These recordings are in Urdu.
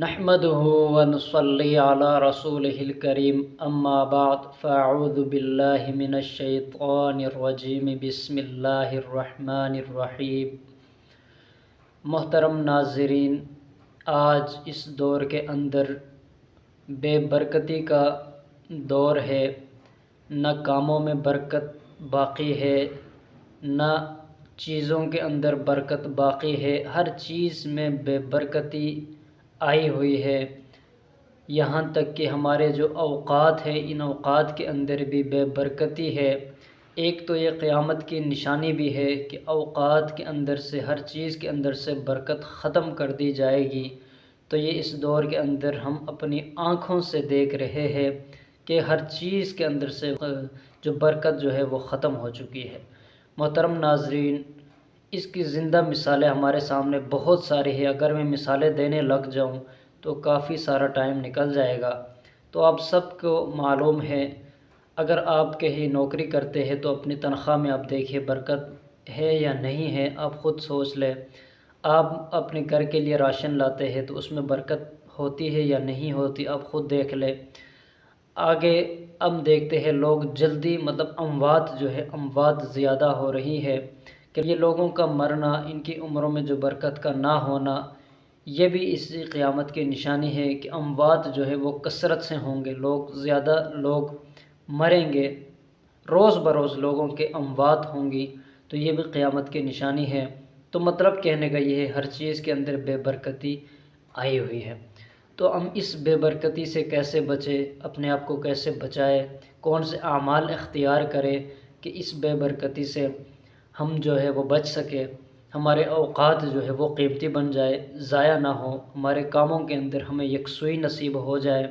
نحمده ونصلي على رسوله الكريم اما بعد فاعوذ باللہ من الشیطان الرجیم بسم اللہ الرحمن الرحیم۔ محترم ناظرین، آج اس دور کے اندر بے برکتی کا دور ہے، نہ کاموں میں برکت باقی ہے، نہ چیزوں کے اندر برکت باقی ہے، ہر چیز میں بے برکتی آئی ہوئی ہے۔ یہاں تک کہ ہمارے جو اوقات ہیں، ان اوقات کے اندر بھی بے برکتی ہے۔ ایک تو یہ قیامت کی نشانی بھی ہے کہ اوقات کے اندر سے، ہر چیز کے اندر سے برکت ختم کر دی جائے گی۔ تو یہ اس دور کے اندر ہم اپنی آنکھوں سے دیکھ رہے ہیں کہ ہر چیز کے اندر سے جو برکت جو ہے وہ ختم ہو چکی ہے۔ محترم ناظرین، اس کی زندہ مثالیں ہمارے سامنے بہت ساری ہیں۔ اگر میں مثالیں دینے لگ جاؤں تو کافی سارا ٹائم نکل جائے گا۔ تو آپ سب کو معلوم ہے، اگر آپ کہیں نوکری کرتے ہیں تو اپنی تنخواہ میں آپ دیکھیے برکت ہے یا نہیں ہے، آپ خود سوچ لیں۔ آپ اپنے گھر کے لیے راشن لاتے ہیں تو اس میں برکت ہوتی ہے یا نہیں ہوتی، آپ خود دیکھ لیں۔ آگے ہم دیکھتے ہیں لوگ جلدی اموات جو ہے اموات زیادہ ہو رہی ہے کہ یہ لوگوں کا مرنا، ان کی عمروں میں جو برکت کا نہ ہونا، یہ بھی اسی قیامت کی نشانی ہے کہ اموات جو ہے وہ کثرت سے ہوں گے، زیادہ لوگ مریں گے، روز بروز لوگوں کے اموات ہوں گی، تو یہ بھی قیامت کی نشانی ہے۔ تو مطلب کہنے کا یہ ہے، ہر چیز کے اندر بے برکتی آئی ہوئی ہے۔ تو ہم اس بے برکتی سے کیسے بچیں، اپنے آپ کو کیسے بچائے، کون سے اعمال اختیار کرے کہ اس بے برکتی سے ہم جو ہے وہ بچ سکے، ہمارے اوقات جو ہے وہ قیمتی بن جائے، ضائع نہ ہو، ہمارے کاموں کے اندر ہمیں یکسوئی نصیب ہو جائے۔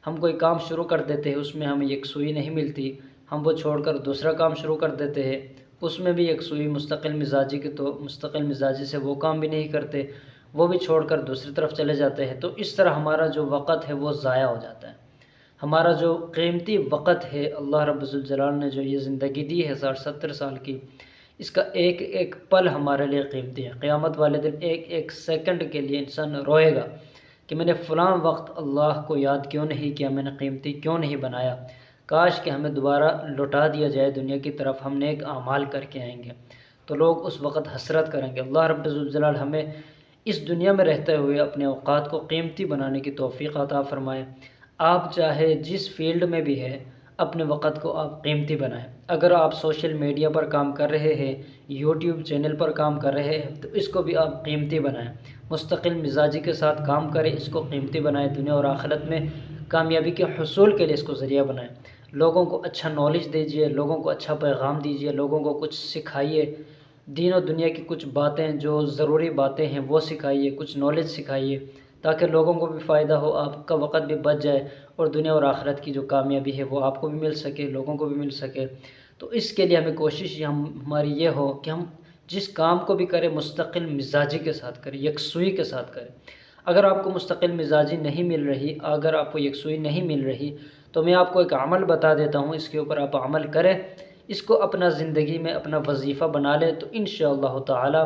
ہم کوئی کام شروع کر دیتے ہیں، اس میں ہمیں یکسوئی نہیں ملتی، ہم وہ چھوڑ کر دوسرا کام شروع کر دیتے ہیں، اس میں بھی یکسوئی مستقل مزاجی کے تو مستقل مزاجی سے وہ کام بھی نہیں کرتے، وہ بھی چھوڑ کر دوسری طرف چلے جاتے ہیں۔ تو اس طرح ہمارا جو وقت ہے وہ ضائع ہو جاتا ہے۔ ہمارا جو قیمتی وقت ہے، اللہ رب الجلال نے جو یہ زندگی دی ہے 60-70 سال کی، اس کا ایک ایک پل ہمارے لیے قیمتی ہے۔ قیامت والے دن ایک ایک سیکنڈ کے لیے انسان روئے گا کہ میں نے فلاں وقت اللہ کو یاد کیوں نہیں کیا، میں نے قیمتی کیوں نہیں بنایا، کاش کہ ہمیں دوبارہ لوٹا دیا جائے دنیا کی طرف، ہم نیک اعمال کر کے آئیں گے۔ تو لوگ اس وقت حسرت کریں گے۔ اللہ رب الجلال ہمیں اس دنیا میں رہتے ہوئے اپنے اوقات کو قیمتی بنانے کی توفیق عطا فرمائے۔ آپ چاہے جس فیلڈ میں بھی ہے، اپنے وقت کو آپ قیمتی بنائیں۔ اگر آپ سوشل میڈیا پر کام کر رہے ہیں، یوٹیوب چینل پر کام کر رہے ہیں، تو اس کو بھی آپ قیمتی بنائیں، مستقل مزاجی کے ساتھ کام کریں، اس کو قیمتی بنائیں، دنیا اور آخرت میں کامیابی کے حصول کے لیے اس کو ذریعہ بنائیں۔ لوگوں کو اچھا نالج دیجیے، لوگوں کو اچھا پیغام دیجیے، لوگوں کو کچھ سکھائیے، دین و دنیا کی کچھ باتیں جو ضروری باتیں ہیں وہ سکھائیے، کچھ نالج سکھائیے، تاکہ لوگوں کو بھی فائدہ ہو، آپ کا وقت بھی بچ جائے، اور دنیا اور آخرت کی جو کامیابی ہے وہ آپ کو بھی مل سکے، لوگوں کو بھی مل سکے۔ تو اس کے لیے ہمیں کوشش ہماری یہ ہو کہ ہم جس کام کو بھی کریں مستقل مزاجی کے ساتھ کریں، یکسوئی کے ساتھ کریں۔ اگر آپ کو مستقل مزاجی نہیں مل رہی، اگر آپ کو یکسوئی نہیں مل رہی، تو میں آپ کو ایک عمل بتا دیتا ہوں، اس کے اوپر آپ عمل کریں، اس کو اپنا زندگی میں اپنا وظیفہ بنا لیں، تو انشاءاللہ تعالی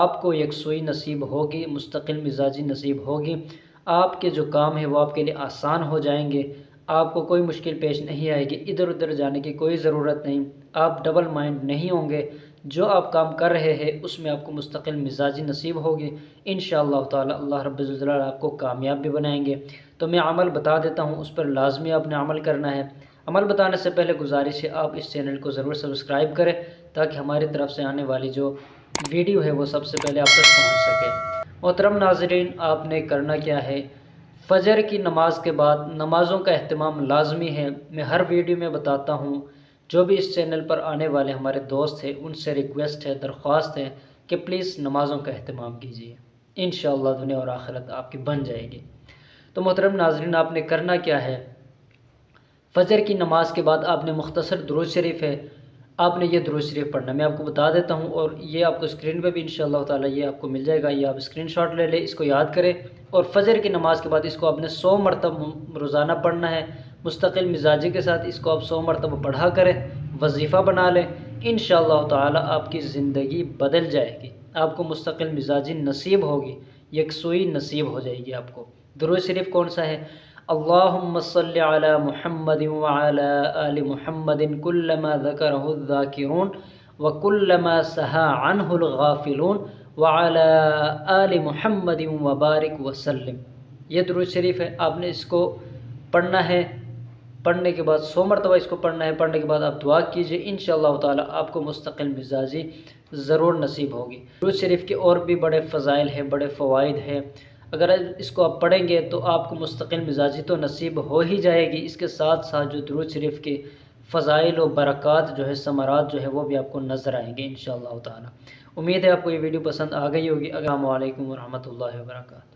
آپ کو یکسوئی نصیب ہوگی، مستقل مزاجی نصیب ہوگی، آپ کے جو کام ہیں وہ آپ کے لیے آسان ہو جائیں گے، آپ کو کوئی مشکل پیش نہیں آئے گی، ادھر ادھر جانے کی کوئی ضرورت نہیں، آپ ڈبل مائنڈ نہیں ہوں گے، جو آپ کام کر رہے ہیں اس میں آپ کو مستقل مزاجی نصیب ہوگی، انشاءاللہ تعالی اللہ رب الجلال آپ کو کامیاب بھی بنائیں گے۔ تو میں عمل بتا دیتا ہوں، اس پر لازمی آپ نے عمل کرنا ہے۔ عمل بتانے سے پہلے گزارش ہے، آپ اس چینل کو ضرور سبسکرائب کریں تاکہ ہماری طرف سے آنے والی جو ویڈیو ہے وہ سب سے پہلے آپ تک پہنچ سکے۔ محترم ناظرین، آپ نے کرنا کیا ہے، فجر کی نماز کے بعد نمازوں کا اہتمام لازمی ہے۔ میں ہر ویڈیو میں بتاتا ہوں، جو بھی اس چینل پر آنے والے ہمارے دوست ہیں ان سے ریکویسٹ ہے، درخواست ہے کہ پلیز نمازوں کا اہتمام کیجیے، انشاءاللہ دنیا اور آخرت آپ کی بن جائے گی۔ تو محترم ناظرین، آپ نے کرنا کیا ہے، فجر کی نماز کے بعد آپ نے مختصر درود شریف ہے، آپ نے یہ درود شریف پڑھنا، میں آپ کو بتا دیتا ہوں، اور یہ آپ کو اسکرین پہ بھی انشاءاللہ تعالی یہ آپ کو مل جائے گا، یہ آپ اسکرین شاٹ لے لیں، اس کو یاد کریں، اور فجر کی نماز کے بعد اس کو آپ نے 100 مرتبہ روزانہ پڑھنا ہے، مستقل مزاجی کے ساتھ اس کو آپ 100 مرتبہ پڑھا کریں، وظیفہ بنا لیں، انشاءاللہ تعالی آپ کی زندگی بدل جائے گی، آپ کو مستقل مزاجی نصیب ہوگی، یکسوئی نصیب ہو جائے گی آپ کو۔ درود شریف کون سا ہے؟ اللہم صلی علی محمد وعلی آل محمد کلما ذکرہ الذاکرون وکلما سہا عنہ الغافلون وعلی آل محمد وبارک وسلم۔ یہ درود شریف ہے، آپ نے اس کو پڑھنا ہے، پڑھنے کے بعد 100 مرتبہ اس کو پڑھنا ہے، پڑھنے کے بعد آپ دعا کیجئے، انشاءاللہ تعالی آپ کو مستقل مزاجی ضرور نصیب ہوگی۔ درود شریف کے اور بھی بڑے فضائل ہیں، بڑے فوائد ہیں، اگر اس کو آپ پڑھیں گے تو آپ کو مستقل مزاجی تو نصیب ہو ہی جائے گی، اس کے ساتھ ساتھ جو درود شریف کے فضائل و برکات جو ہے، ثمرات جو ہے، وہ بھی آپ کو نظر آئیں گے انشاءاللہ تعالی۔ امید ہے آپ کو یہ ویڈیو پسند آ گئی ہوگی۔ السلام علیکم ورحمۃ اللہ وبرکاتہ۔